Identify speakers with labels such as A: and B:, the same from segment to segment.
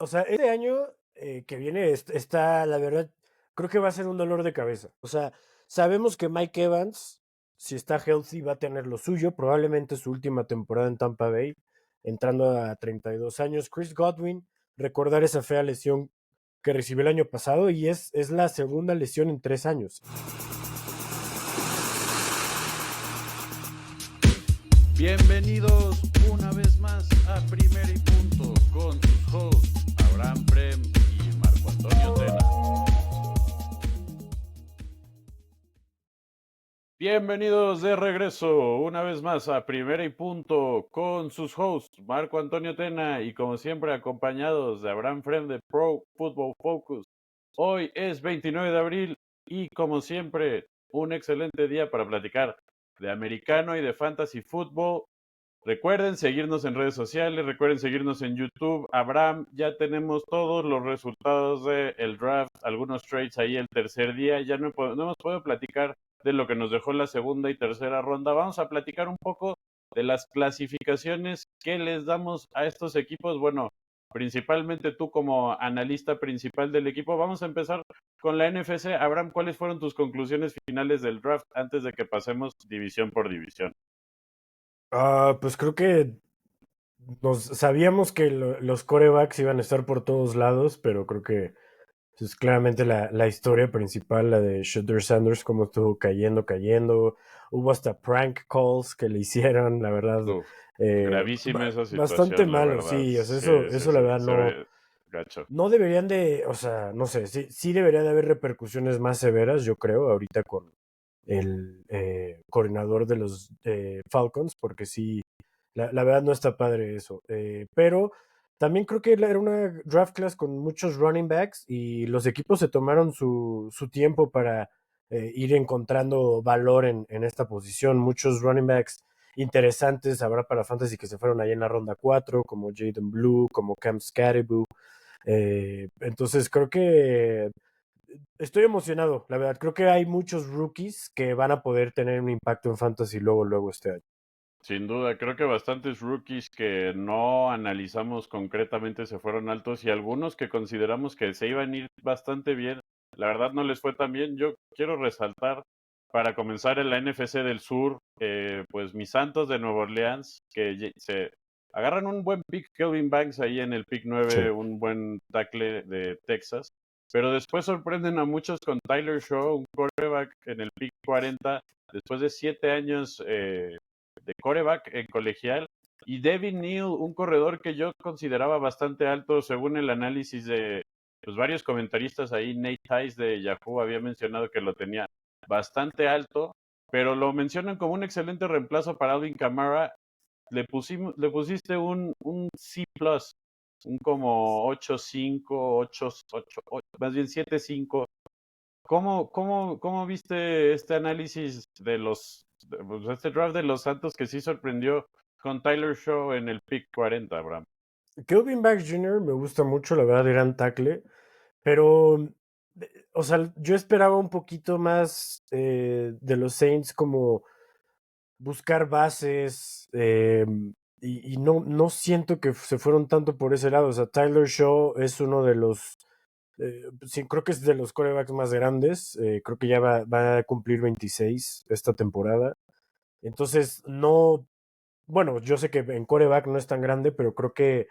A: O sea, este año que viene está, la verdad, creo que va a ser un dolor de cabeza. O sea, sabemos que Mike Evans, si está healthy, va a tener lo suyo, probablemente su última temporada en Tampa Bay, entrando a 32 años. Chris Godwin, recordar esa fea lesión que recibió el año pasado y es la segunda lesión en 3 años.
B: Bienvenidos una vez más a Primer y Punto con sus hosts Abraham Prem y Marco Antonio Tena. Bienvenidos de regreso una vez más a Primera y Punto con sus hosts Marco Antonio Tena y como siempre acompañados de Abraham Prem de Pro Football Focus. Hoy es 29 de abril y como siempre un excelente día para platicar de americano y de fantasy football. Recuerden seguirnos en redes sociales, recuerden seguirnos en YouTube. Abraham, ya tenemos todos los resultados del draft, algunos trades ahí el tercer día. Ya no hemos podido platicar de lo que nos dejó la segunda y tercera ronda. Vamos a platicar un poco de las clasificaciones que les damos a estos equipos. Bueno, principalmente tú como analista principal del equipo. Vamos a empezar con la NFC. Abraham, ¿cuáles fueron tus conclusiones finales del draft antes de que pasemos división por división?
A: Pues creo que sabíamos que los corebacks iban a estar por todos lados, pero creo que es claramente la historia principal, la de Shedeur Sanders, cómo estuvo cayendo. Hubo hasta prank calls que le hicieron, la verdad.
B: Uf, gravísima esa
A: Bastante
B: situación, la
A: malo,
B: verdad.
A: sí. O sea,
B: Sí,
A: eso
B: sí,
A: la
B: sí,
A: verdad
B: se
A: no,
B: ve gacho.
A: no deberían de, o sea, no sé, sí debería de haber repercusiones más severas, yo creo, ahorita con el coordinador de los Falcons, porque sí, la verdad no está padre eso. Pero también creo que era una draft class con muchos running backs y los equipos se tomaron su tiempo para ir encontrando valor en esta posición. Muchos running backs interesantes habrá para Fantasy que se fueron ahí en la ronda 4 como Jaden Blue, como Cam Scatterbu. Entonces creo que estoy emocionado, la verdad. Creo que hay muchos rookies que van a poder tener un impacto en Fantasy luego este año.
B: Sin duda, creo que bastantes rookies que no analizamos concretamente se fueron altos y algunos que consideramos que se iban a ir bastante bien, la verdad no les fue tan bien. Yo quiero resaltar, para comenzar en la NFC del Sur, pues mis Santos de Nueva Orleans, que se agarran un buen pick, Kelvin Banks ahí en el pick
A: Sí.
B: 9, un buen tackle de Texas, pero después sorprenden a muchos con Tyler Shaw, un quarterback en el pick 40, después de 7 años de quarterback en colegial, y Devin Neal, un corredor que yo consideraba bastante alto según el análisis de pues, varios comentaristas ahí. Nate Tice de Yahoo había mencionado que lo tenía bastante alto, pero lo mencionan como un excelente reemplazo para Alvin Kamara. Le pusiste un C+, un como 8.5, 8, más bien 7.5. ¿Cómo viste este análisis de pues, este draft de los Santos que sí sorprendió con Tyler Shaw en el pick 40, Abraham?
A: Kelvin Banks Jr. me gusta mucho, la verdad, gran tackle, pero, o sea, yo esperaba un poquito más de los Saints como buscar bases y no siento que se fueron tanto por ese lado. O sea, Tyler Shaw es uno de los, sí, creo que es de los corebacks más grandes. Creo que ya va a cumplir 26 esta temporada. Entonces, no, bueno, yo sé que en coreback no es tan grande, pero creo que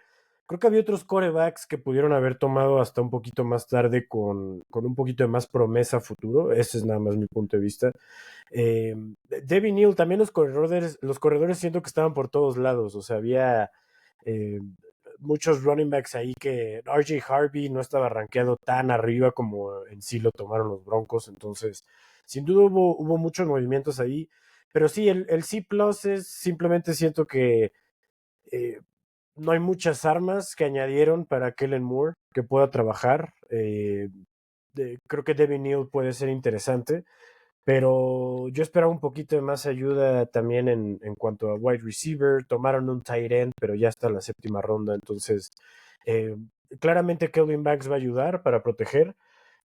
A: había otros corebacks que pudieron haber tomado hasta un poquito más tarde con un poquito de más promesa a futuro. Ese es nada más mi punto de vista. Eh, Devin Neal, también los corredores siento que estaban por todos lados. O sea, había eh, muchos running backs ahí que RJ Harvey no estaba rankeado tan arriba como en sí lo tomaron los Broncos. Entonces, sin duda hubo muchos movimientos ahí. Pero sí, el C Plus es simplemente siento que eh, no hay muchas armas que añadieron para Kellen Moore que pueda trabajar. Creo que Devin Neal puede ser interesante, pero yo esperaba un poquito de más ayuda también en cuanto a wide receiver. Tomaron un tight end, pero ya está en la séptima ronda, entonces eh, claramente Kelvin Banks va a ayudar para proteger.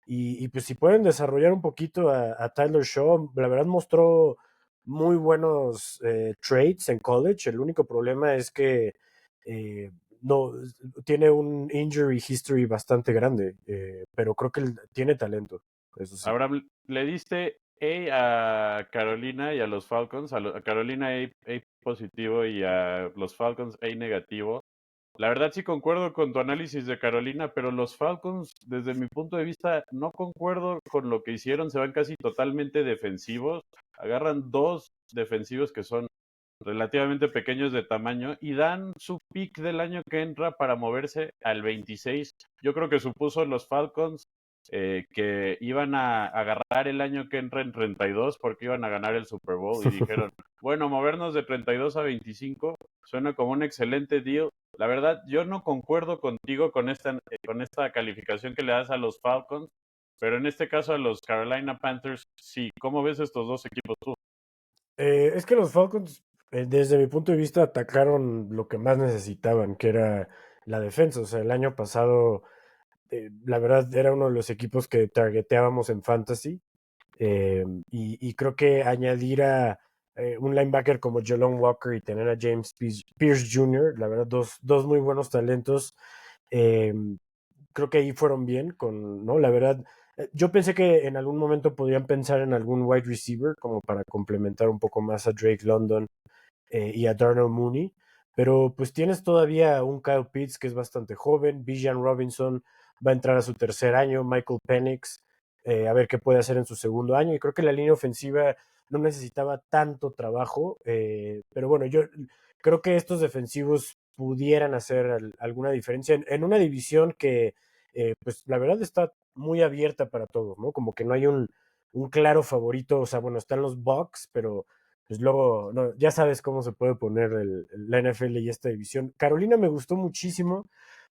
A: Y pues si pueden desarrollar un poquito a Tyler Shaw, la verdad mostró muy buenos traits en college. El único problema es que eh, no, tiene un injury history bastante grande, pero creo que tiene talento, eso sí.
B: Ahora le diste A Carolina y a los Falcons, a Carolina A positivo y a los Falcons A negativo. La verdad sí concuerdo con tu análisis de Carolina, pero los Falcons, desde mi punto de vista, no concuerdo con lo que hicieron. Se van casi totalmente defensivos. Agarran dos defensivos que son relativamente pequeños de tamaño y dan su pick del año que entra para moverse al 26. Yo creo que supuso los Falcons que iban a agarrar el año que entra en 32 porque iban a ganar el Super Bowl y dijeron, bueno, movernos de 32 a 25 suena como un excelente deal. La verdad, yo no concuerdo contigo con esta calificación que le das a los Falcons, pero en este caso a los Carolina Panthers, sí. ¿Cómo ves estos dos equipos tú?
A: Es que los Falcons, desde mi punto de vista, atacaron lo que más necesitaban, que era la defensa. O sea, el año pasado, la verdad, era uno de los equipos que targeteábamos en fantasy. Y creo que añadir a un linebacker como Jalon Walker y tener a James Pierce Jr., la verdad, dos muy buenos talentos. eh, Creo que ahí fueron bien con, ¿no? La verdad, yo pensé que en algún momento podrían pensar en algún wide receiver como para complementar un poco más a Drake London y a Darnell Mooney, pero pues tienes todavía un Kyle Pitts que es bastante joven, Bijan Robinson va a entrar a su tercer año, Michael Penix, a ver qué puede hacer en su segundo año, y creo que la línea ofensiva no necesitaba tanto trabajo, pero bueno, yo creo que estos defensivos pudieran hacer alguna diferencia en una división que pues la verdad está muy abierta para todos, ¿no? Como que no hay un claro favorito, o sea, bueno, están los Bucks, pero pues luego, no, ya sabes cómo se puede poner la NFL y esta división. Carolina me gustó muchísimo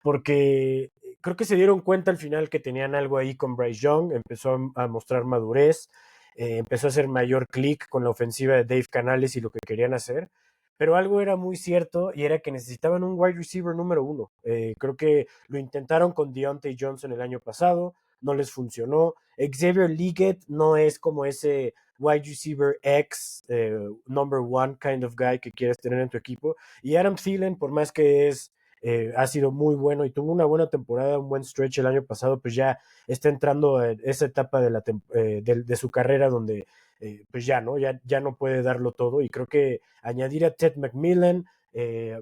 A: porque creo que se dieron cuenta al final que tenían algo ahí con Bryce Young, empezó a mostrar madurez, empezó a hacer mayor clic con la ofensiva de Dave Canales y lo que querían hacer, pero algo era muy cierto y era que necesitaban un wide receiver número uno. Creo que lo intentaron con Deontay Johnson el año pasado, no les funcionó. Xavier Leggett no es como ese wide receiver X, number one kind of guy que quieres tener en tu equipo. Y Adam Thielen, por más que ha sido muy bueno y tuvo una buena temporada, un buen stretch el año pasado, pues ya está entrando en esa etapa de su carrera donde pues ya no, ya no puede darlo todo. Y creo que añadir a Ted McMillan,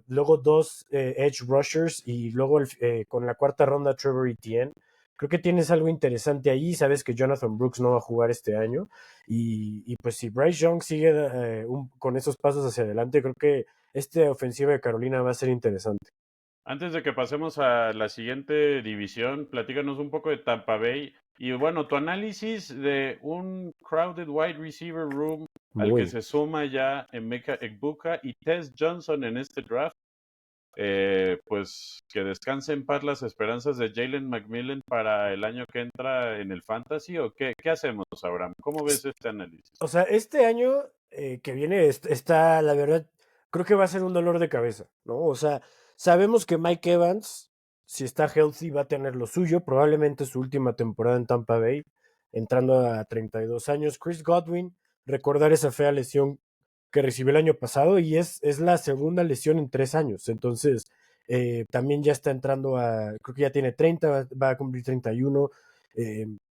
A: luego dos edge rushers y luego con la cuarta ronda Trevor Etienne. Creo que tienes algo interesante ahí. Sabes que Jonathan Brooks no va a jugar este año. Y pues si Bryce Young sigue con esos pasos hacia adelante, creo que esta ofensiva de Carolina va a ser interesante.
B: Antes de que pasemos a la siguiente división, platícanos un poco de Tampa Bay y bueno, tu análisis de un crowded wide receiver room al que
A: Muy.
B: se suma ya Emeka Egbuka y Tess Johnson en este draft. Pues que descanse en paz las esperanzas de Jalen McMillan para el año que entra en el Fantasy o qué hacemos, Abraham? ¿Cómo ves este análisis?
A: O sea, este año que viene está, la verdad, creo que va a ser un dolor de cabeza, ¿no? O sea, sabemos que Mike Evans, si está healthy, va a tener lo suyo, probablemente su última temporada en Tampa Bay, entrando a 32 años. Chris Godwin, recordar esa fea lesión que recibió el año pasado y es la segunda lesión en 3 años. Entonces, también ya está entrando creo que ya tiene 30, va a cumplir 31.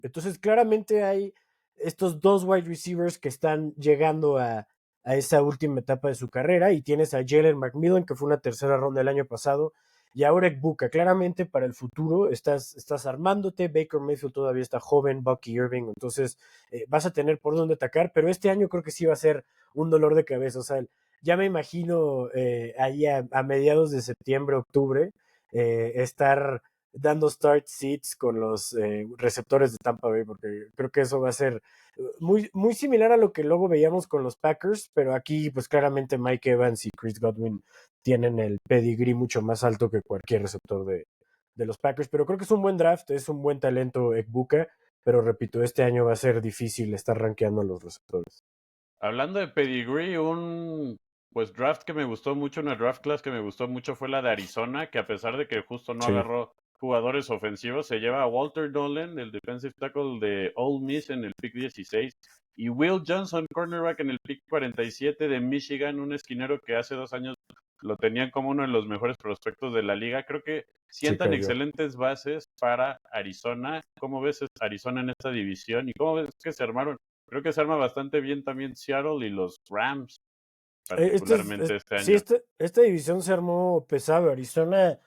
A: Entonces, claramente hay estos dos wide receivers que están llegando a esa última etapa de su carrera y tienes a Jalen McMillan, que fue una tercera ronda el año pasado, y ahora Ekbuka. Claramente para el futuro estás armándote, Baker Mayfield todavía está joven, Bucky Irving, entonces vas a tener por dónde atacar, pero este año creo que sí va a ser un dolor de cabeza, o sea, ya me imagino ahí a mediados de septiembre, octubre, estar dando start seats con los receptores de Tampa Bay, porque creo que eso va a ser muy, muy similar a lo que luego veíamos con los Packers, pero aquí pues claramente Mike Evans y Chris Godwin tienen el pedigree mucho más alto que cualquier receptor de los Packers, pero creo que es un buen draft, es un buen talento Ekbuka, pero repito, este año va a ser difícil estar rankeando a los receptores.
B: Hablando de pedigree, un pues draft que me gustó mucho, una draft class que me gustó mucho fue la de Arizona, que a pesar de que justo no
A: Sí.
B: agarró jugadores ofensivos, se lleva a Walter Dolan, el defensive tackle de Ole Miss en el pick 16, y Will Johnson, cornerback en el pick 47 de Michigan, un esquinero que hace 2 años lo tenían como uno de los mejores prospectos de la liga. Creo que
A: Sí,
B: sientan
A: cayó.
B: excelentes bases para Arizona. ¿Cómo ves Arizona en esta división? ¿Y cómo ves que se armaron? Creo que se arma bastante bien también Seattle y los Rams, particularmente este
A: Sí,
B: año.
A: esta división se armó pesado. Arizona,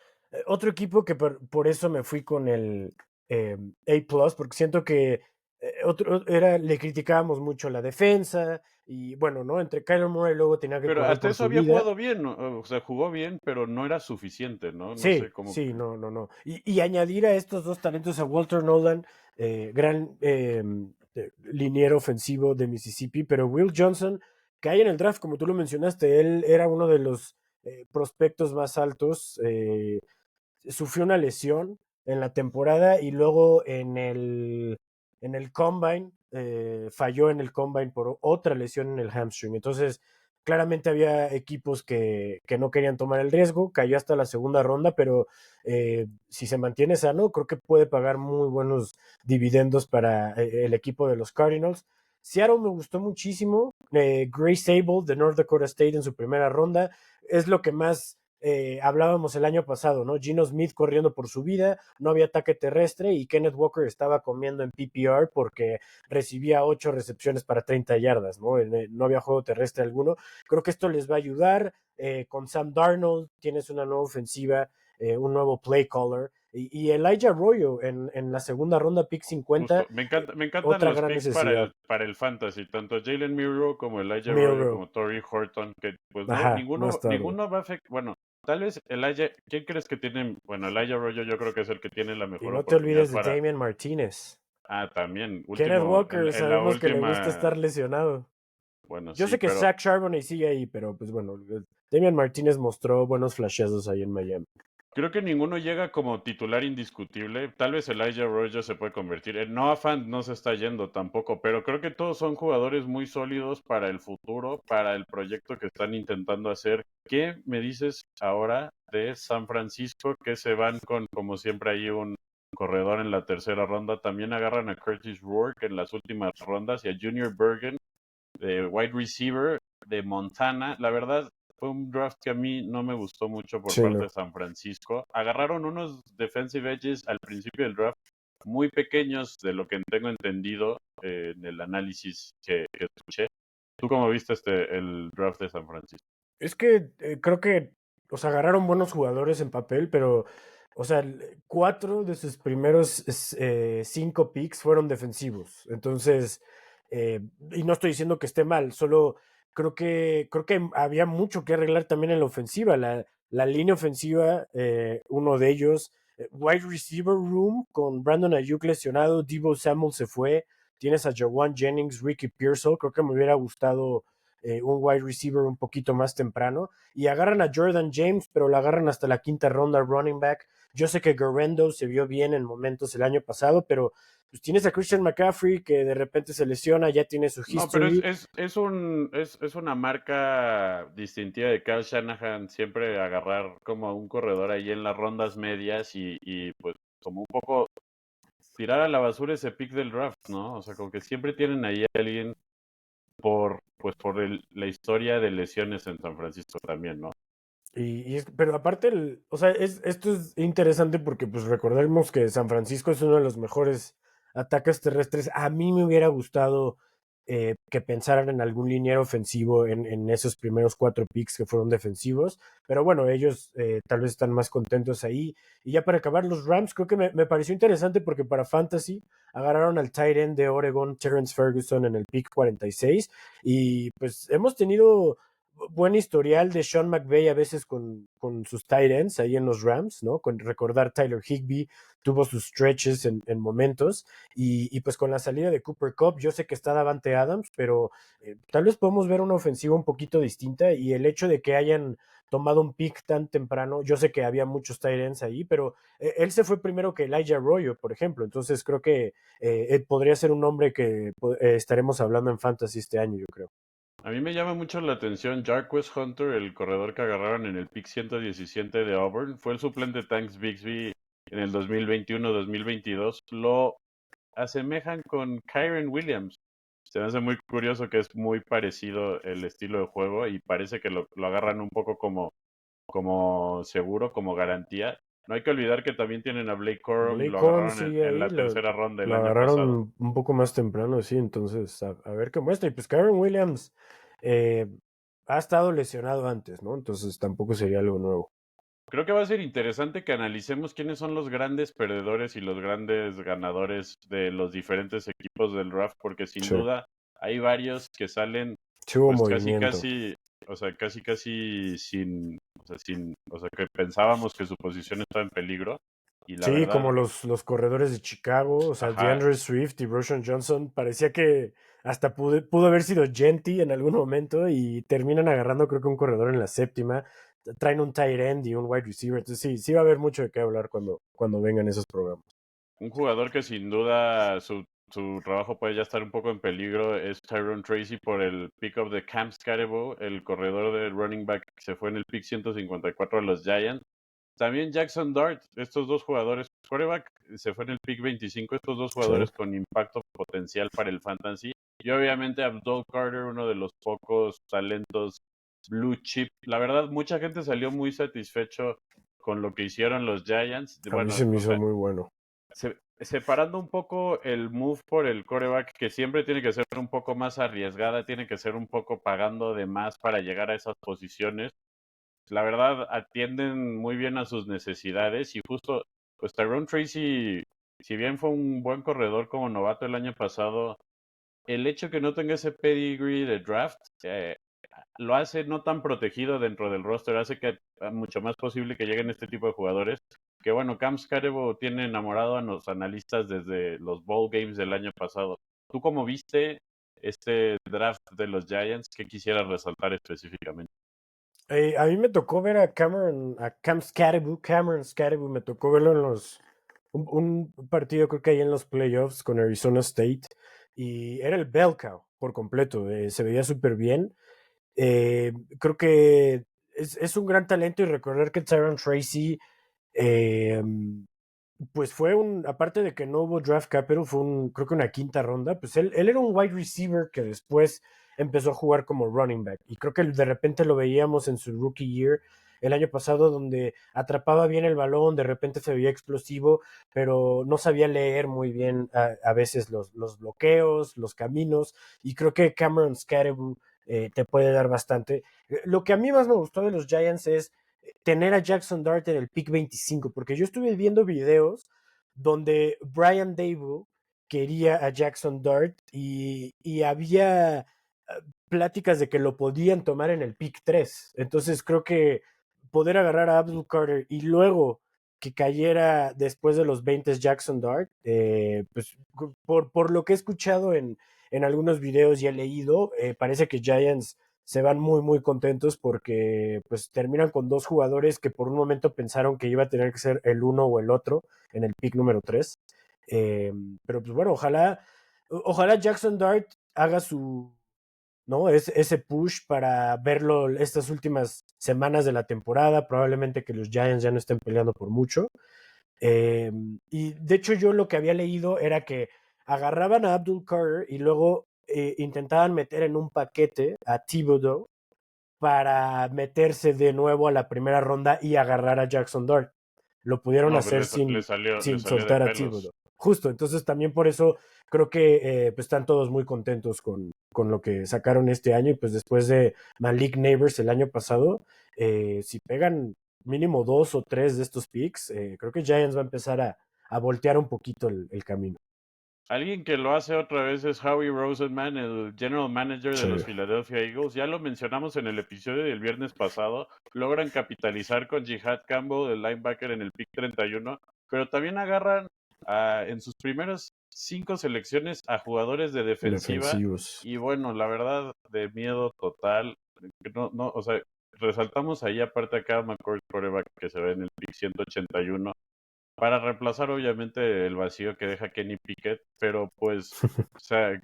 A: otro equipo que por eso me fui con el A+, porque siento que le criticábamos mucho la defensa y bueno, ¿no? Entre Kyler Murray luego tenía que
B: Pero
A: correr
B: hasta
A: por
B: eso
A: su
B: había
A: vida.
B: jugado bien, ¿no? O sea, jugó bien, pero no era suficiente, ¿no? No sé
A: Sí,
B: cómo.
A: sí, no, no, no. Y añadir a estos dos talentos a Walter Nolan, gran liniero ofensivo de Mississippi, pero Will Johnson cae en el draft, como tú lo mencionaste, él era uno de los prospectos más altos, sufrió una lesión en la temporada y luego en el combine, falló en el combine por otra lesión en el hamstring. Entonces, claramente había equipos que no querían tomar el riesgo, cayó hasta la segunda ronda, pero si se mantiene sano, creo que puede pagar muy buenos dividendos para el equipo de los Cardinals. Seattle me gustó muchísimo. Gray Sable de North Dakota State en su primera ronda es lo que más hablábamos el año pasado, ¿no? Gino Smith corriendo por su vida, no había ataque terrestre y Kenneth Walker estaba comiendo en PPR porque recibía 8 recepciones para 30 yardas, ¿no? No había juego terrestre alguno. Creo que esto les va a ayudar. Con Sam Darnold tienes una nueva ofensiva, un nuevo play caller. Y Elijah Arroyo en la segunda ronda, pick
B: Justo,
A: 50,
B: me encantan
A: otra
B: los
A: gran
B: picks
A: necesidad.
B: para el fantasy, tanto Jalen Milroe como Elijah Arroyo
A: Milrow,
B: como Torrey Horton, que pues no,
A: ajá, más tarde.
B: ninguno va a afectar, bueno, tal vez Elijah, ¿quién crees que tiene? Bueno, Elijah Arroyo yo creo que es el que tiene la
A: Y
B: mejor
A: no te
B: oportunidad
A: olvides de
B: para,
A: Damian Martínez.
B: también,
A: Kenneth
B: último,
A: Walker,
B: en la
A: sabemos que le gusta
B: última,
A: estar lesionado.
B: bueno,
A: Yo
B: sí,
A: sé que
B: pero
A: Zach Charbonnet sigue ahí, pero pues bueno, Damian Martínez mostró buenos flashazos ahí en Miami.
B: creo que ninguno llega como titular indiscutible. Tal vez Elijah Arroyo se puede convertir. Noah Fant no se está yendo tampoco, pero creo que todos son jugadores muy sólidos para el futuro, para el proyecto que están intentando hacer. ¿Qué me dices ahora de San Francisco que se van con, como siempre, ahí un corredor en la tercera ronda? También agarran a Curtis Rourke en las últimas rondas y a Junior Bergen de wide receiver de Montana. La verdad, fue un draft que a mí no me gustó mucho por
A: Sí,
B: parte
A: no.
B: de San Francisco. Agarraron unos defensive edges al principio del draft muy pequeños de lo que tengo entendido en el análisis que escuché. ¿Tú cómo viste el draft de San Francisco?
A: Es que creo que, o sea, agarraron buenos jugadores en papel, pero, o sea, 4 de sus primeros 5 picks fueron defensivos. Entonces, y no estoy diciendo que esté mal, solo creo que había mucho que arreglar también en la ofensiva. La línea ofensiva, uno de ellos, wide receiver room con Brandon Ayuk lesionado, Deebo Samuel se fue, tienes a Jawan Jennings, Ricky Pearsall, creo que me hubiera gustado un wide receiver un poquito más temprano. Y agarran a Jordan James, pero la agarran hasta la quinta ronda running back. Yo sé que Guerrero se vio bien en momentos el año pasado, pero pues tienes a Christian McCaffrey que de repente se lesiona, ya tiene su
B: No, pero
A: history.
B: es una marca distintiva de Kyle Shanahan siempre agarrar como a un corredor ahí en las rondas medias y pues como un poco tirar a la basura ese pick del draft, ¿no? O sea, como que siempre tienen ahí a alguien pues por la historia de lesiones en San Francisco también, ¿no?
A: Pero aparte, o sea, esto es interesante porque pues recordemos que San Francisco es uno de los mejores ataques terrestres. A mí me hubiera gustado que pensaran en algún liniero ofensivo en esos primeros 4 picks que fueron defensivos, pero bueno, ellos tal vez están más contentos ahí. Y ya para acabar, los Rams creo que me pareció interesante porque para Fantasy agarraron al tight end de Oregon, Terrence Ferguson, en el pick 46 y pues hemos tenido buen historial de Sean McVay a veces con sus tight ends ahí en los Rams, ¿no? Con recordar Tyler Higbee tuvo sus stretches en momentos y pues con la salida de Cooper Cup, yo sé que está Davante Adams, pero tal vez podemos ver una ofensiva un poquito distinta y el hecho de que hayan tomado un pick tan temprano, yo sé que había muchos tight ends ahí, pero él se fue primero que Elijah Arroyo, por ejemplo, entonces creo que él podría ser un nombre que estaremos hablando en Fantasy este año, yo creo.
B: A mí me llama mucho la atención Jarquez Hunter, el corredor que agarraron en el pick 117 de Auburn. Fue el suplente de Tanks Bigsby en el 2021-2022. Lo asemejan con Kyren Williams. Se me hace muy curioso que es muy parecido el estilo de juego y parece que lo agarran un poco como como seguro, como garantía. No hay que olvidar que también tienen a Blake Corum,
A: Blake
B: lo
A: Corum
B: agarraron
A: sigue
B: en
A: ahí,
B: la tercera ronda del
A: lo
B: año pasado.
A: agarraron un poco más temprano, sí, entonces a ver qué muestra. Y pues Kyron Williams eh, ha estado lesionado antes, ¿no? Entonces tampoco sería algo nuevo.
B: Creo que va a ser interesante que analicemos quiénes son los grandes perdedores y los grandes ganadores de los diferentes equipos del draft, porque sin
A: Sí,
B: duda hay varios que salen
A: sí hubo
B: pues casi
A: movimiento.
B: casi, o sea, casi casi o sea, que pensábamos que su posición estaba en peligro y la
A: Sí, como
B: verdad,
A: los corredores de Chicago, o sea,
B: ajá,
A: DeAndre Swift y Roshan Johnson, parecía que hasta pudo haber sido Genti en algún momento y terminan agarrando creo que un corredor en la séptima, traen un tight end y un wide receiver, entonces sí, sí va a haber mucho de qué hablar cuando vengan esos programas.
B: un jugador que sin duda su trabajo puede ya estar un poco en peligro es Tyrone Tracy por el pick of the Camp Scatterbo, el corredor de running back que se fue en el pick 154 a los Giants. También Jackson Dart, estos dos jugadores, quarterback se fue en el pick 25, estos dos
A: Sí.
B: jugadores con impacto potencial para el fantasy. Y obviamente Abdul Carter, uno de los pocos talentos blue chip. La verdad, mucha gente salió muy satisfecho con lo que hicieron los Giants.
A: A mí
B: Bueno,
A: se me
B: o
A: hizo
B: sea,
A: muy bueno.
B: separando un poco el move por el quarterback, que siempre tiene que ser un poco más arriesgada, tiene que ser un poco pagando de más para llegar a esas posiciones. La verdad, atienden muy bien a sus necesidades y justo, pues Tyrone Tracy, si bien fue un buen corredor como novato el año pasado, el hecho que no tenga ese pedigree de draft lo hace no tan protegido dentro del roster, hace que mucho más posible que lleguen este tipo de jugadores. Que bueno, Cam Scarebo tiene enamorado a los analistas desde los bowl games del año pasado. ¿Tú cómo viste este draft de los Giants? ¿Qué quisieras resaltar específicamente?
A: A mí me tocó ver a Cameron Scarabu, me tocó verlo en un partido creo que ahí en los playoffs con Arizona State y era el bell cow por completo, se veía súper bien. Eh, Creo que es un gran talento y recordar que Tyron Tracy eh, pues fue aparte de que no hubo draft capital, fue creo que una quinta ronda, pues él era un wide receiver que después empezó a jugar como running back. Y creo que de repente lo veíamos en su rookie year el año pasado, donde atrapaba bien el balón, de repente se veía explosivo, pero no sabía leer muy bien a veces los bloqueos, los caminos. Y creo que Cameron Scarabu te puede dar bastante. Lo que a mí más me gustó de los Giants es tener a Jackson Dart en el pick 25, porque yo estuve viendo videos donde Brian Dable quería a Jackson Dart y había pláticas de que lo podían tomar en el pick 3. Entonces creo que poder agarrar a Abdul Carter y luego que cayera después de los 20 Jackson Dart, pues por lo que he escuchado en algunos videos y he leído, parece que Giants se van muy muy contentos porque pues terminan con dos jugadores que por un momento pensaron que iba a tener que ser el uno o el otro en el pick número 3. Pero pues bueno, ojalá Jackson Dart haga ¿no? Ese push para verlo estas últimas semanas de la temporada, probablemente que los Giants ya no estén peleando por mucho. Y de hecho yo lo que había leído era que agarraban a Abdul Carter y luego intentaban meter en un paquete a Thibodeau para meterse de nuevo a la primera ronda y agarrar a Jackson Dart. Lo pudieron
B: No, pues
A: hacer
B: le
A: sin
B: salió de
A: soltar a
B: pelos.
A: Thibodeau. Justo, entonces también por eso creo que pues están todos muy contentos con lo que sacaron este año y pues después de Malik Neighbors el año pasado, si pegan mínimo dos o tres de estos picks, creo que Giants va a empezar a voltear un poquito el camino.
B: Alguien que lo hace otra vez es Howie Roseman, el general manager de
A: Sí,
B: los Philadelphia Eagles. Ya lo mencionamos en el episodio del viernes pasado. Logran capitalizar con Jihad Campbell, el linebacker, en el pick 31, pero también agarran en sus primeras 5 selecciones a jugadores de defensiva.
A: defensivos.
B: Y bueno, la verdad, de miedo total. No, no, o sea, resaltamos ahí aparte a cada McCourt quarterback que se ve en el pick 181 para reemplazar obviamente el vacío que deja Kenny Pickett, pero pues, o sea,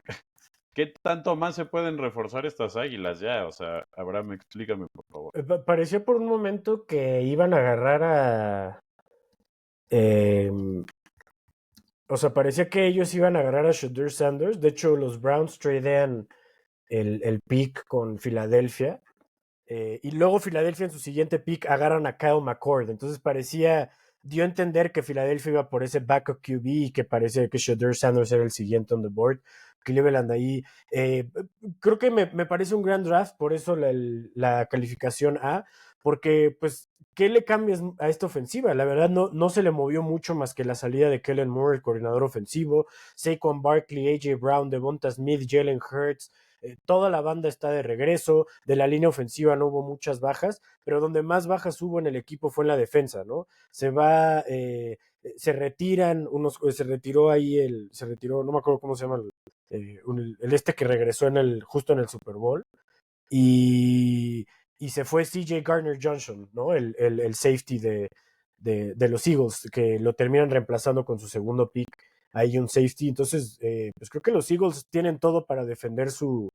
B: ¿qué tanto más se pueden reforzar estas águilas ya? O sea, Abraham, explícame por favor.
A: Pareció por un momento que iban a agarrar eh, o sea, parecía que ellos iban a agarrar a Shadur Sanders. De hecho, los Browns tradean el pick con Filadelfia. Y luego Filadelfia en su siguiente pick agarran a Kyle McCord. Entonces dio a entender que Filadelfia iba por ese backup QB y que parecía que Shadur Sanders era el siguiente on the board. Cleveland ahí. Creo que me parece un gran draft, por eso la calificación A, porque pues, ¿qué le cambias a esta ofensiva? La verdad no se le movió mucho más que la salida de Kellen Moore, el coordinador ofensivo, Saquon Barkley, AJ Brown, Devonta Smith, Jalen Hurts, toda la banda está de regreso, de la línea ofensiva no hubo muchas bajas, pero donde más bajas hubo en el equipo fue en la defensa, ¿no? Se retiran se retiró ahí no me acuerdo cómo se llama, el este que regresó justo en el Super Bowl, y, y se fue CJ Gardner Johnson, ¿no? El safety de los Eagles, que lo terminan reemplazando con su segundo pick, ahí un safety. Entonces, pues creo que los Eagles tienen todo para defender su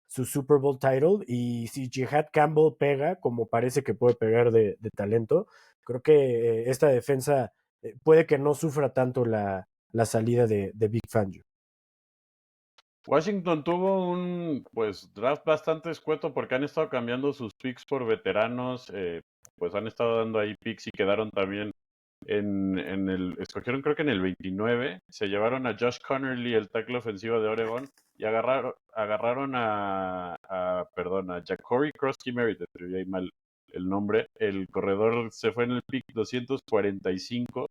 A: Super Bowl title, y si Jihad Campbell pega, como parece que puede pegar de talento, creo que esta defensa puede que no sufra tanto la salida de Big Fangio.
B: Washington tuvo un pues draft bastante escueto porque han estado cambiando sus picks por veteranos, pues han estado dando ahí picks y quedaron también escogieron creo que en el 29, se llevaron a Josh Connerly, el tackle ofensivo de Oregon, y agarraron perdón, a Ja'Cory Krosky Merritt, escribí ahí mal el nombre, el corredor se fue en el pick 245,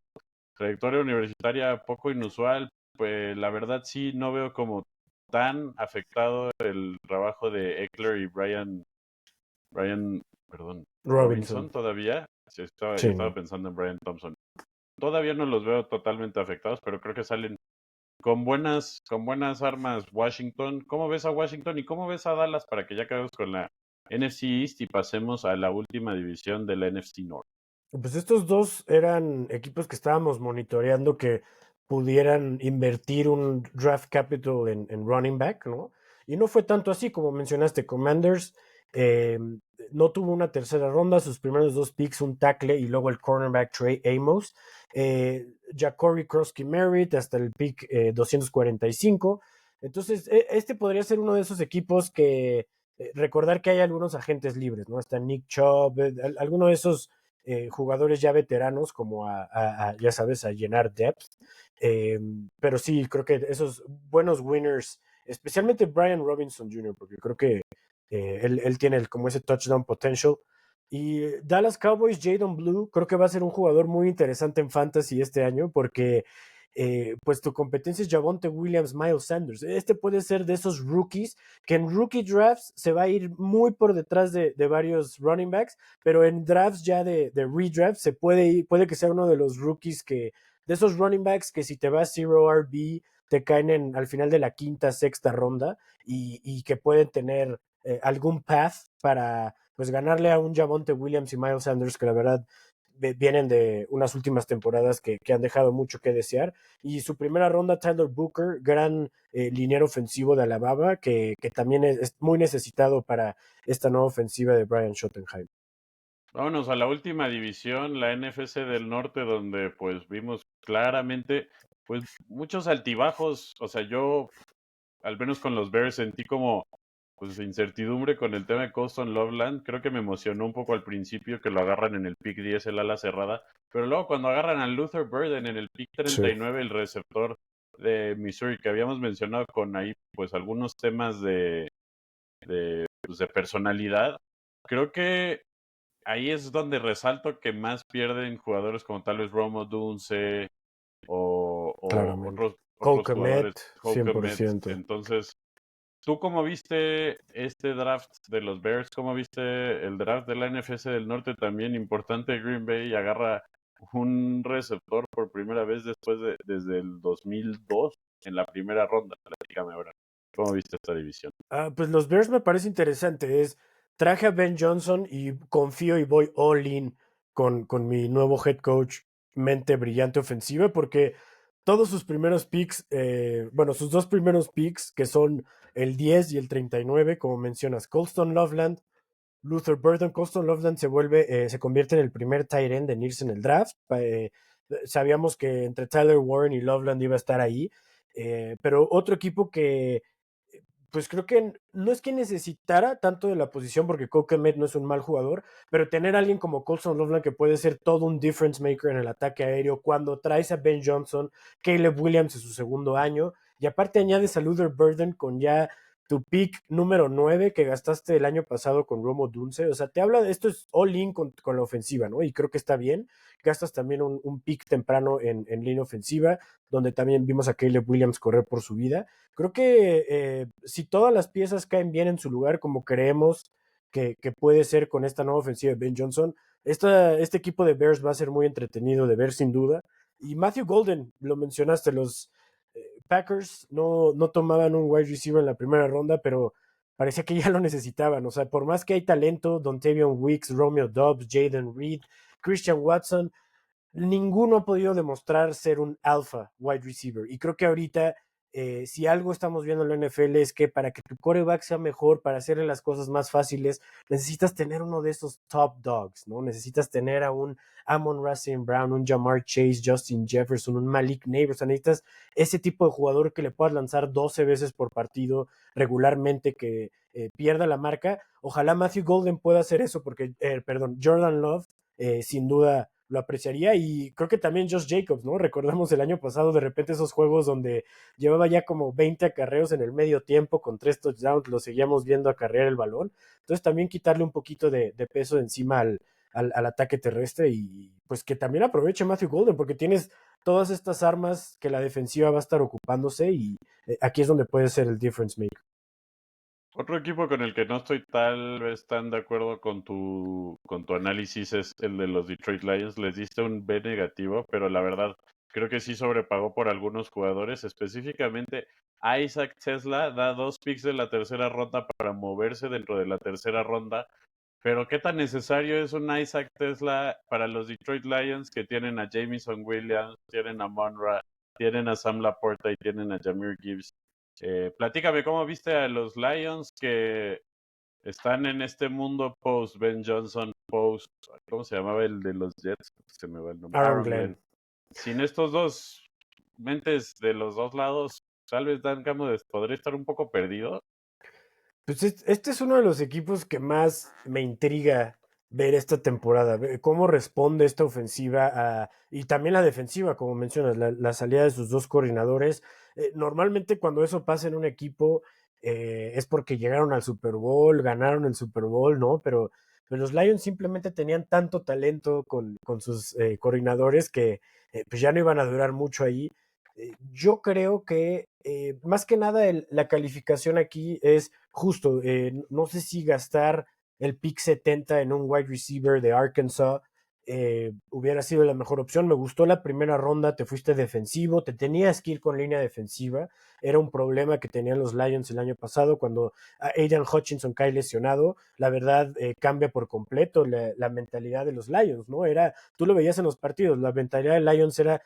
B: trayectoria universitaria poco inusual, pues la verdad sí no veo como tan afectado el trabajo de Eckler y Brian, perdón,
A: Robinson.
B: Robinson todavía. Sí,
A: Sí,
B: estaba
A: no.
B: pensando en Brian Thompson. Todavía no los veo totalmente afectados, pero creo que salen con buenas armas Washington. ¿Cómo ves a Washington y cómo ves a Dallas para que ya acabemos con la NFC East y pasemos a la última división de la NFC North?
A: Pues estos dos eran equipos que estábamos monitoreando que pudieran invertir un draft capital en running back, ¿no? Y no fue tanto así, como mencionaste. Commanders eh, no tuvo una tercera ronda, sus primeros dos picks, un tackle y luego el cornerback Trey Amos. Ja'Cory Krosky Merritt hasta el pick 245. Entonces, este podría ser uno de esos equipos que recordar que hay algunos agentes libres, ¿no? Está Nick Chubb, alguno de esos jugadores ya veteranos como ya sabes, a llenar depth. Eh, pero sí, creo que esos buenos winners, especialmente Brian Robinson Jr., porque creo que él tiene como ese touchdown potential. Y Dallas Cowboys, Jadon Blue, creo que va a ser un jugador muy interesante en fantasy este año porque pues tu competencia es Javonte Williams, Miles Sanders. Este puede ser de esos rookies que en rookie drafts se va a ir muy por detrás de varios running backs, pero en drafts ya de redraft puede que sea uno de los rookies de esos running backs que si te vas 0 RB, te caen al final de la quinta, sexta ronda y que pueden tener algún path para pues ganarle a un Javonte Williams y Miles Sanders que la verdad vienen de unas últimas temporadas que han dejado mucho que desear. Y su primera ronda, Tyler Booker, gran liniero ofensivo de Alabama, que también es muy necesitado para esta nueva ofensiva de Brian Schottenheim.
B: Vámonos a la última división, la NFC del Norte, donde pues vimos claramente pues muchos altibajos. O sea, yo al menos con los Bears sentí como pues incertidumbre con el tema de Colston Loveland. Creo que me emocionó un poco al principio que lo agarran en el pick 10, el ala cerrada, pero luego cuando agarran a Luther Burden en el pick
A: Sí.
B: 39, el receptor de Missouri, que habíamos mencionado con ahí pues algunos temas pues, de personalidad, creo que ahí es donde resalto que más pierden jugadores como tal vez Romo Dunce o
A: Claramente. Cole
B: otros jugadores,
A: Kmet,
B: Holcomet.
A: 100%.
B: Entonces, ¿tú cómo viste este draft de los Bears? ¿Cómo viste el draft de la NFC del Norte también? Importante, Green Bay agarra un receptor por primera vez desde el 2002 en la primera ronda. Platícame ahora. ¿Cómo viste esta división?
A: Pues los Bears me parece interesante. Traje a Ben Johnson y confío y voy all in con mi nuevo head coach, mente brillante ofensiva, porque todos sus primeros picks, bueno, sus dos primeros picks, que son el 10 y el 39, como mencionas, Colston Loveland, Luther Burden, Colston Loveland se convierte en el primer tight end en irse en el draft. Sabíamos que entre Tyler Warren y Loveland iba a estar ahí, pero otro equipo que pues creo que no es que necesitara tanto de la posición, porque Cole Kmet no es un mal jugador, pero tener a alguien como Colson Loveland que puede ser todo un difference maker en el ataque aéreo, cuando traes a Ben Johnson, Caleb Williams en su segundo año, y aparte añades a Luther Burden con ya tu pick número 9 que gastaste el año pasado con Romo Dunce, o sea, te habla de esto es all in con la ofensiva, ¿no? Y creo que está bien. Gastas también un pick temprano en línea ofensiva, donde también vimos a Caleb Williams correr por su vida. Creo que si todas las piezas caen bien en su lugar, como creemos que puede ser con esta nueva ofensiva de Ben Johnson, este equipo de Bears va a ser muy entretenido de ver sin duda. Y Matthew Golden, lo mencionaste, los Packers no tomaban un wide receiver en la primera ronda, pero parecía que ya lo necesitaban. O sea, por más que hay talento, Dontavion Wicks, Romeo Dobbs, Jaden Reed, Christian Watson, ninguno ha podido demostrar ser un alpha wide receiver. Y creo que ahorita, si algo estamos viendo en la NFL es que para que tu quarterback sea mejor, para hacerle las cosas más fáciles, necesitas tener uno de esos top dogs, ¿no? Necesitas tener a un Amon-Ra St. Brown, un Jamar Chase, Justin Jefferson, un Malik Neighbors. O sea, necesitas ese tipo de jugador que le puedas lanzar 12 veces por partido regularmente, que pierda la marca. Ojalá Matthew Golden pueda hacer eso, porque, perdón, Jordan Love, sin duda lo apreciaría. Y creo que también Josh Jacobs, ¿no? Recordamos el año pasado de repente esos juegos donde llevaba ya como 20 acarreos en el medio tiempo con 3 touchdowns, lo seguíamos viendo acarrear el balón. Entonces también quitarle un poquito de peso encima al ataque terrestre, y pues que también aproveche Matthew Golden, porque tienes todas estas armas que la defensiva va a estar ocupándose, y aquí es donde puede ser el difference maker.
B: Otro equipo con el que no estoy tal vez tan de acuerdo con tu análisis es el de los Detroit Lions. Les diste un B negativo, pero la verdad creo que sí sobrepagó por algunos jugadores. Específicamente, Isaac Tesla da 2 picks de la tercera ronda para moverse dentro de la tercera ronda. Pero qué tan necesario es un Isaac Tesla para los Detroit Lions, que tienen a Jamison Williams, tienen a Monra, tienen a Sam Laporta y tienen a Jahmyr Gibbs. Platícame, ¿cómo viste a los Lions que están en este mundo post Ben Johnson, post, ¿cómo se llamaba el de los Jets? Se me va el nombre.
A: Aaron
B: Aaron Glenn.
A: Glenn.
B: Sin estos dos mentes de los dos lados, tal vez Dan Campbell podría estar un poco perdido.
A: Pues este es uno de los equipos que más me intriga ver esta temporada, ver cómo responde esta ofensiva y también la defensiva, como mencionas, la salida de sus dos coordinadores. Normalmente cuando eso pasa en un equipo es porque llegaron al Super Bowl, ganaron el Super Bowl, ¿no? Pero los Lions simplemente tenían tanto talento con sus coordinadores que pues ya no iban a durar mucho ahí. Yo creo que más que nada la calificación aquí es justo. No sé si gastar el pick 70 en un wide receiver de Arkansas hubiera sido la mejor opción. Me gustó la primera ronda, te fuiste defensivo, te tenías que ir con línea defensiva. Era un problema que tenían los Lions el año pasado cuando Aidan Hutchinson cae lesionado. La verdad cambia por completo la mentalidad de los Lions, ¿no? Tú lo veías en los partidos, la mentalidad de Lions era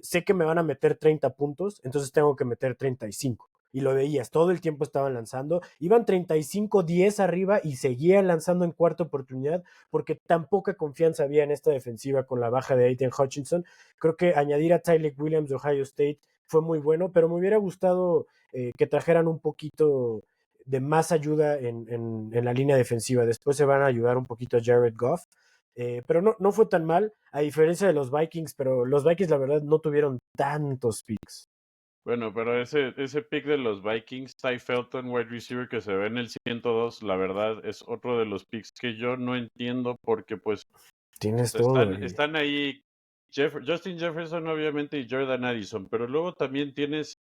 A: sé que me van a meter 30 puntos, entonces tengo que meter 35. Y lo veías, todo el tiempo estaban lanzando, iban 35-10 arriba y seguían lanzando en cuarta oportunidad, porque tan poca confianza había en esta defensiva con la baja de Aidan Hutchinson. Creo que añadir a Tyler Williams de Ohio State fue muy bueno, pero me hubiera gustado que trajeran un poquito de más ayuda en la línea defensiva. Después se van a ayudar un poquito a Jared Goff, pero no fue tan mal, a diferencia de los Vikings, pero los Vikings la verdad no tuvieron tantos picks.
B: Bueno, pero ese pick de los Vikings, Ty Felton, wide receiver que se ve en el 102, la verdad es otro de los picks que yo no entiendo porque pues o
A: Tienes
B: sea,
A: todo
B: están,
A: ahí.
B: están ahí Justin Jefferson obviamente y Jordan Addison, pero luego también tienes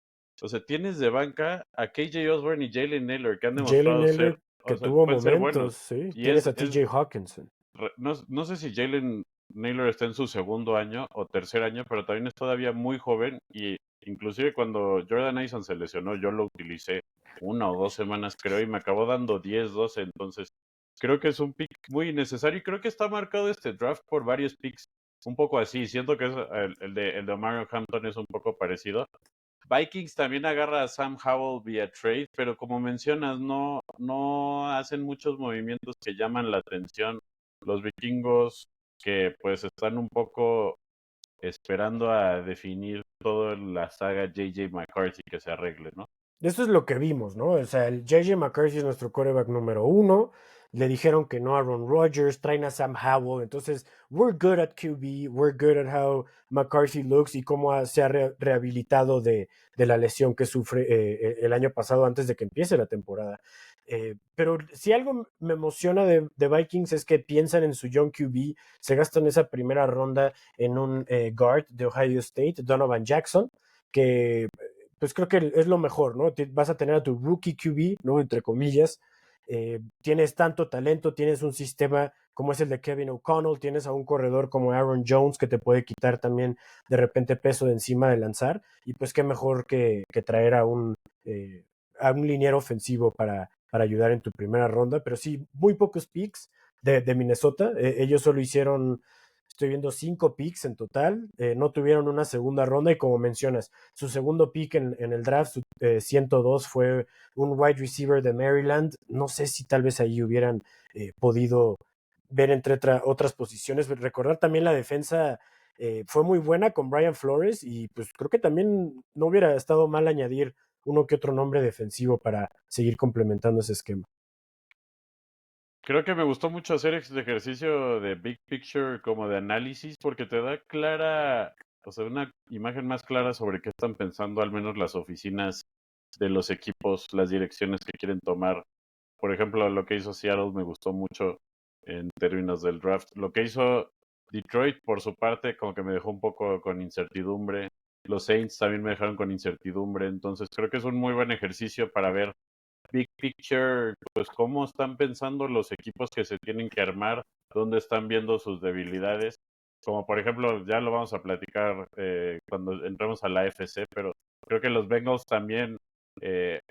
B: de banca a KJ Osborne y Jalen Naylor que han
A: Jalen
B: demostrado ser,
A: Naylor, que tuvo
B: pueden ser buenos.
A: momentos, sí.
B: Y
A: Tienes a TJ Hawkinson.
B: no sé si Jalen Naylor está en su segundo año o tercer año, pero también es todavía muy joven y inclusive cuando Jordan Addison se lesionó, yo lo utilicé 1 o 2 semanas creo y me acabó dando 10, 12, entonces creo que es un pick muy necesario y creo que está marcado este draft por varios picks un poco así, siento que es el de Mario Hampton es un poco parecido. Vikings también agarra a Sam Howell vía trade, pero como mencionas, no hacen muchos movimientos que llaman la atención. Los vikingos que pues están un poco esperando a definir toda la saga JJ McCarthy que se arregle, ¿no?
A: Eso es lo que vimos, ¿no? O sea, el JJ McCarthy es nuestro quarterback número uno. Le dijeron que no a Aaron Rodgers, traen a Sam Howell. Entonces, we're good at QB, we're good at how McCarthy looks y cómo se ha rehabilitado de la lesión que sufre el año pasado antes de que empiece la temporada. Pero si algo me emociona de Vikings es que piensan en su young QB, se gastan esa primera ronda en un guard de Ohio State, Donovan Jackson, que pues creo que es lo mejor, ¿no? Vas a tener a tu rookie QB, ¿no? Entre comillas. Tienes tanto talento, tienes un sistema como es el de Kevin O'Connell, tienes a un corredor como Aaron Jones que te puede quitar también de repente peso de encima de lanzar, y pues qué mejor que traer a un liniero ofensivo para ayudar en tu primera ronda, pero sí, muy pocos picks de Minnesota. Ellos solo hicieron, estoy viendo 5 picks en total, no tuvieron una segunda ronda y como mencionas, su segundo pick en el draft, su 102, fue un wide receiver de Maryland. No sé si tal vez ahí hubieran podido ver entre otras posiciones. Recordar también la defensa fue muy buena con Brian Flores y pues creo que también no hubiera estado mal añadir uno que otro nombre defensivo para seguir complementando ese esquema.
B: Creo que me gustó mucho hacer este ejercicio de Big Picture como de análisis porque te da clara, o sea, una imagen más clara sobre qué están pensando al menos las oficinas de los equipos, las direcciones que quieren tomar. Por ejemplo, lo que hizo Seattle me gustó mucho en términos del draft. Lo que hizo Detroit, por su parte, como que me dejó un poco con incertidumbre. Los Saints también me dejaron con incertidumbre. Entonces, creo que es un muy buen ejercicio para ver big picture, pues cómo están pensando los equipos que se tienen que armar, dónde están viendo sus debilidades. Como por ejemplo, ya lo vamos a platicar cuando entremos a la AFC, pero creo que los Bengals también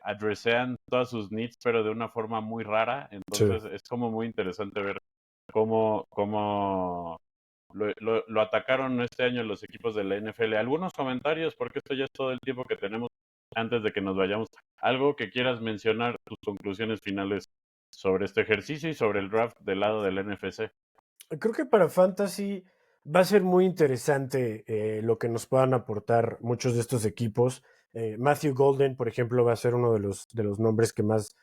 B: adresean todas sus needs, pero de una forma muy rara.
A: Sí.
B: Entonces es como muy interesante ver cómo lo atacaron este año los equipos de la NFL. Algunos comentarios, porque esto ya es todo el tiempo que tenemos antes de que nos vayamos. Algo que quieras mencionar, tus conclusiones finales sobre este ejercicio y sobre el draft del lado del NFC.
A: Creo que para Fantasy va a ser muy interesante lo que nos puedan aportar muchos de estos equipos. Matthew Golden, por ejemplo, va a ser uno de los nombres que más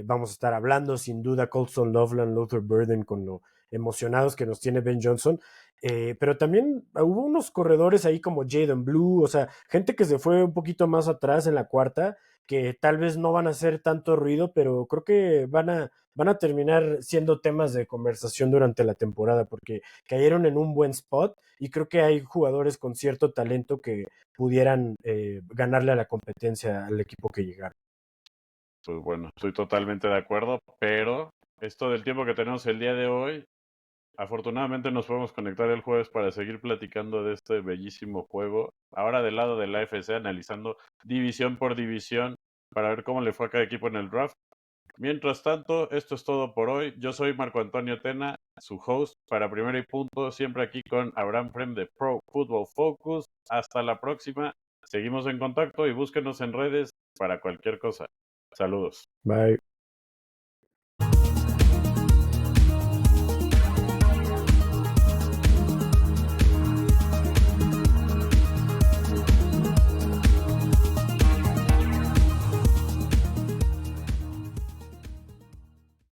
A: vamos a estar hablando. Sin duda, Colston Loveland, Luther Burden, con lo emocionados que nos tiene Ben Johnson. Pero también hubo unos corredores ahí como Jaden Blue, o sea, gente que se fue un poquito más atrás en la cuarta, que tal vez no van a hacer tanto ruido, pero creo que van a terminar siendo temas de conversación durante la temporada porque cayeron en un buen spot y creo que hay jugadores con cierto talento que pudieran ganarle a la competencia al equipo que llegaron.
B: Pues bueno, estoy totalmente de acuerdo, pero esto del tiempo que tenemos el día de hoy, afortunadamente nos podemos conectar el jueves para seguir platicando de este bellísimo juego. Ahora del lado de la AFC, analizando división por división para ver cómo le fue a cada equipo en el draft. Mientras tanto, esto es todo por hoy. Yo soy Marco Antonio Tena, su host para Primero y Punto, siempre aquí con Abraham Frem de Pro Football Focus. Hasta la próxima. Seguimos en contacto y búsquenos en redes para cualquier cosa. Saludos.
A: Bye.